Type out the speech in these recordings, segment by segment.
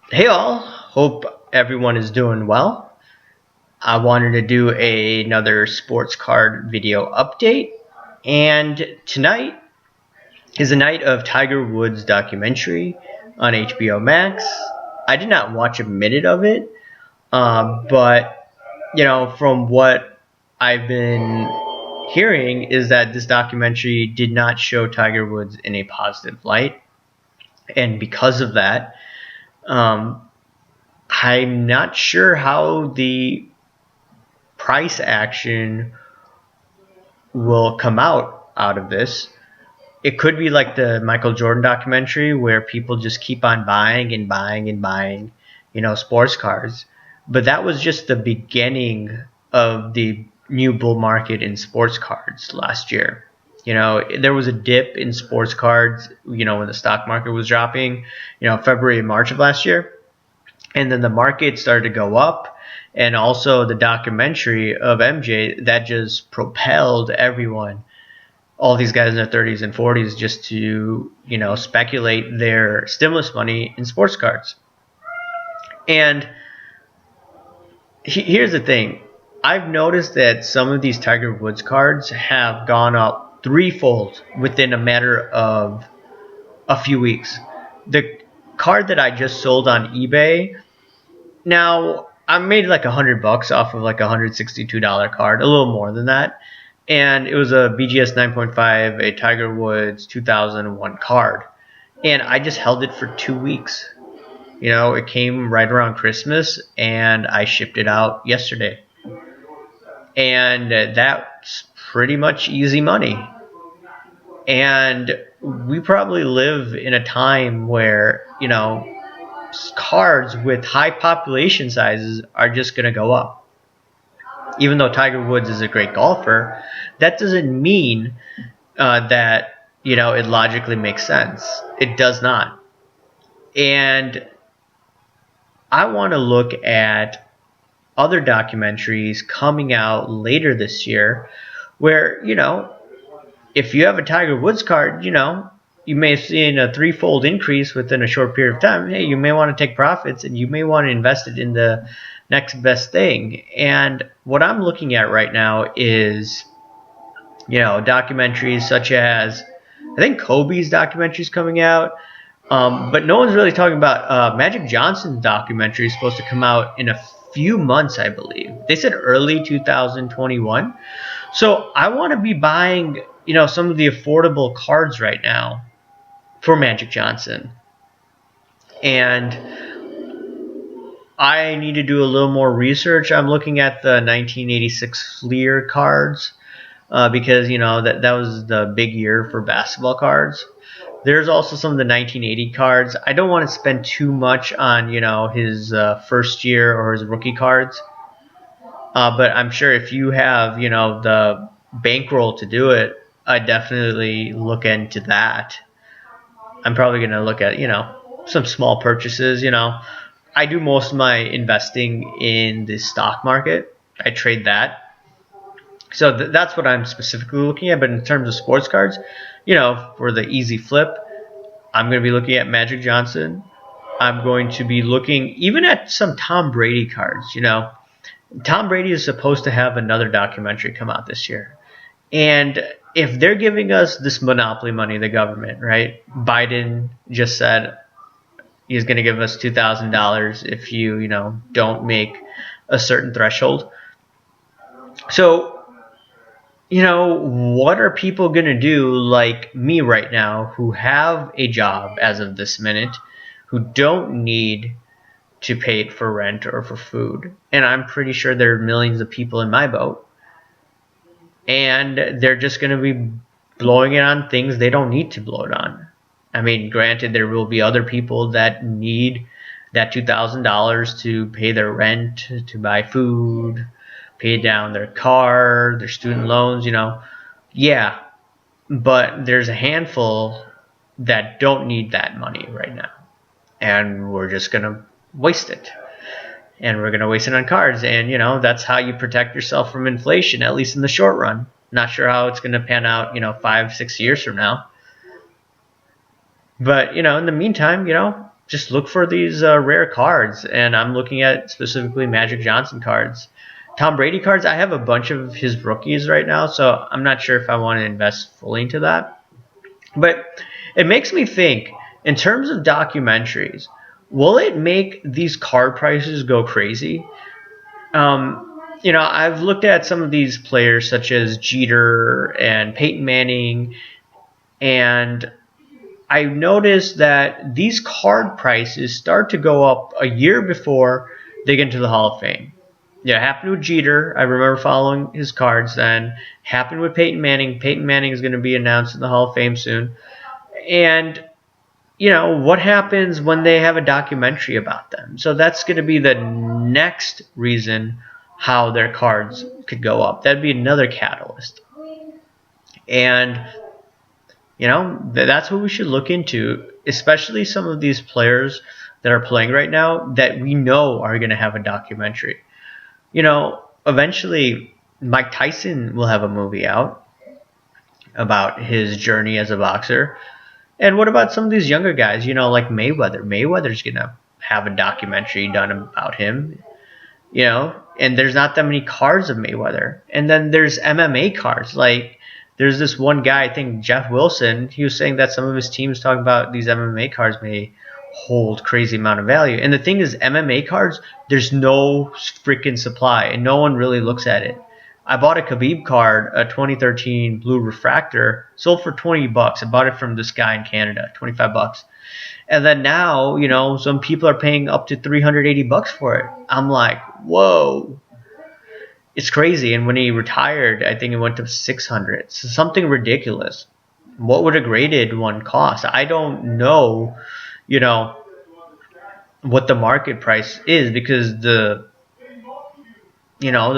Hey all, hope everyone is doing well. I wanted to do another sports card video update, and tonight is the night of Tiger Woods documentary on HBO Max. I did not watch a minute of it, but from what I've been hearing is that this documentary did not show Tiger Woods in a positive light, and because of that, um, I'm not sure how the price action will come out of this. It could be like the Michael Jordan documentary where people just keep on buying and buying and buying, sports cards. But that was just the beginning of the new bull market in sports cards last year. There was a dip in sports cards, when the stock market was dropping, February and March of last year. And then the market started to go up, and also the documentary of MJ that just propelled everyone, all these guys in their 30s and 40s, just to speculate their stimulus money in sports cards. And here's the thing, I've noticed that some of these Tiger Woods cards have gone up threefold within a matter of a few weeks. The card that I just sold on eBay, now I made like $100 off of like a $162 card, a little more than that, and it was a BGS 9.5, a Tiger Woods 2001 card, and I just held it for 2 weeks. It came right around Christmas, and I shipped it out yesterday, and that's pretty much easy money. And we probably live in a time where cards with high population sizes are just going to go up. Even though Tiger Woods is a great golfer, that doesn't mean that it logically makes sense. It does not. And I want to look at other documentaries coming out later this year where, if you have a Tiger Woods card, you may have seen a threefold increase within a short period of time. Hey, you may want to take profits, and you may want to invest it in the next best thing. And what I'm looking at right now is, documentaries such as, I think Kobe's documentary is coming out, but no one's really talking about Magic Johnson's documentary is supposed to come out in a few months, I believe. They said early 2021. So I want to be buying, some of the affordable cards right now for Magic Johnson. And I need to do a little more research. I'm looking at the 1986 Fleer cards because, that was the big year for basketball cards. There's also some of the 1980 cards. I don't want to spend too much on, his first year or his rookie cards. But I'm sure if you have, the bankroll to do it, I definitely look into that. I'm probably going to look at, some small purchases. I do most of my investing in the stock market. I trade that. So that's what I'm specifically looking at. But in terms of sports cards, for the easy flip, I'm going to be looking at Magic Johnson. I'm going to be looking even at some Tom Brady cards. Tom Brady is supposed to have another documentary come out this year. And if they're giving us this monopoly money, the government, right? Biden just said he's going to give us $2,000 if you, don't make a certain threshold. So, what are people going to do like me right now who have a job as of this minute, who don't need to pay it for rent or for food? And I'm pretty sure there are millions of people in my boat. And they're just going to be blowing it on things they don't need to blow it on. I mean, granted, there will be other people that need that $2,000 to pay their rent, to buy food, pay down their car, their student loans, Yeah, but there's a handful that don't need that money right now. And we're just going to waste it. And we're going to waste it on cards. And, that's how you protect yourself from inflation, at least in the short run. Not sure how it's going to pan out, 5-6 years from now. But, in the meantime, just look for these rare cards. And I'm looking at specifically Magic Johnson cards. Tom Brady cards, I have a bunch of his rookies right now, so I'm not sure if I want to invest fully into that. But it makes me think, in terms of documentaries, will it make these card prices go crazy? I've looked at some of these players such as Jeter and Peyton Manning, and I noticed that these card prices start to go up a year before they get into the Hall of Fame. Yeah, it happened with Jeter. I remember following his cards then. Happened with Peyton Manning. Peyton Manning is going to be announced in the Hall of Fame soon. And, what happens when they have a documentary about them? So that's going to be the next reason how their cards could go up. That'd be another catalyst. And, that's what we should look into, especially some of these players that are playing right now that we know are going to have a documentary. Eventually Mike Tyson will have a movie out about his journey as a boxer. And what about some of these younger guys, like Mayweather? Mayweather's going to have a documentary done about him, and there's not that many cards of Mayweather. And then there's MMA cards. Like, there's this one guy, I think Jeff Wilson, he was saying that some of his teams talking about these MMA cards may hold crazy amount of value. And the thing is, MMA cards, there's no freaking supply, and no one really looks at it. I bought a Khabib card, a 2013 blue refractor, sold for $20. I bought it from this guy in Canada, $25. And then now, some people are paying up to $380 for it. I'm like, whoa. It's crazy. And when he retired, I think it went to $600. So something ridiculous. What would a graded one cost? I don't know, what the market price is, because the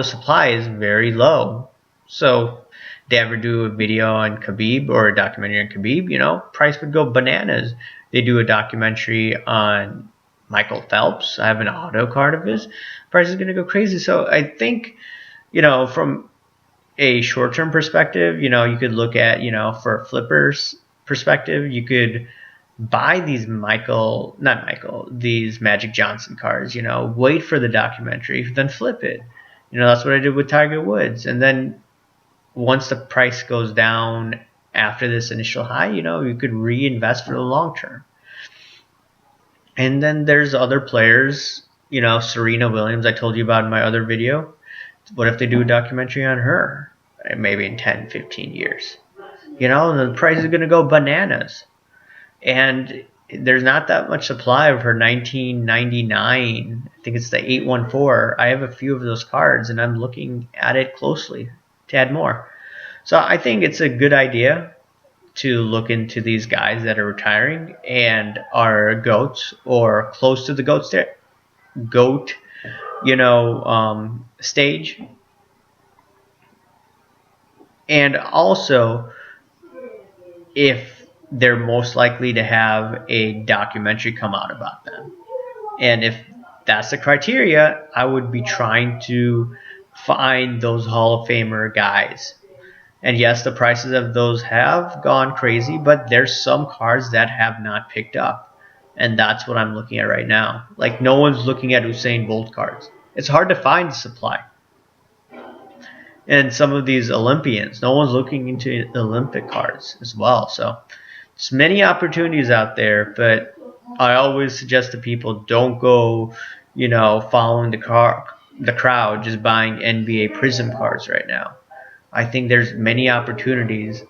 supply is very low. So they ever do a video on Khabib or a documentary on Khabib, price would go bananas. They do a documentary on Michael Phelps. I have an auto card of his. Price is going to go crazy. So I think, from a short-term perspective, you could look at, for flippers perspective, you could buy these these Magic Johnson cards, wait for the documentary, then flip it. That's what I did with Tiger Woods. And then once the price goes down after this initial high, you could reinvest for the long term. And then there's other players, Serena Williams, I told you about in my other video. What if they do a documentary on her? Maybe in 10, 15 years. The price is going to go bananas. And there's not that much supply of her 1999. I think it's the 814. I have a few of those cards, and I'm looking at it closely to add more. So I think it's a good idea to look into these guys that are retiring and are GOATs or close to the GOAT stage. And also, if they're most likely to have a documentary come out about them. And if that's the criteria, I would be trying to find those Hall of Famer guys. And yes, the prices of those have gone crazy, but there's some cards that have not picked up. And that's what I'm looking at right now. Like, no one's looking at Usain Bolt cards. It's hard to find supply. And some of these Olympians, no one's looking into Olympic cards as well. So there's many opportunities out there, but I always suggest to people, don't go, following the crowd, just buying NBA Prism cards right now. I think there's many opportunities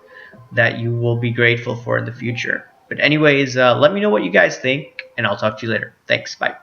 that you will be grateful for in the future. But anyways, let me know what you guys think, and I'll talk to you later. Thanks. Bye.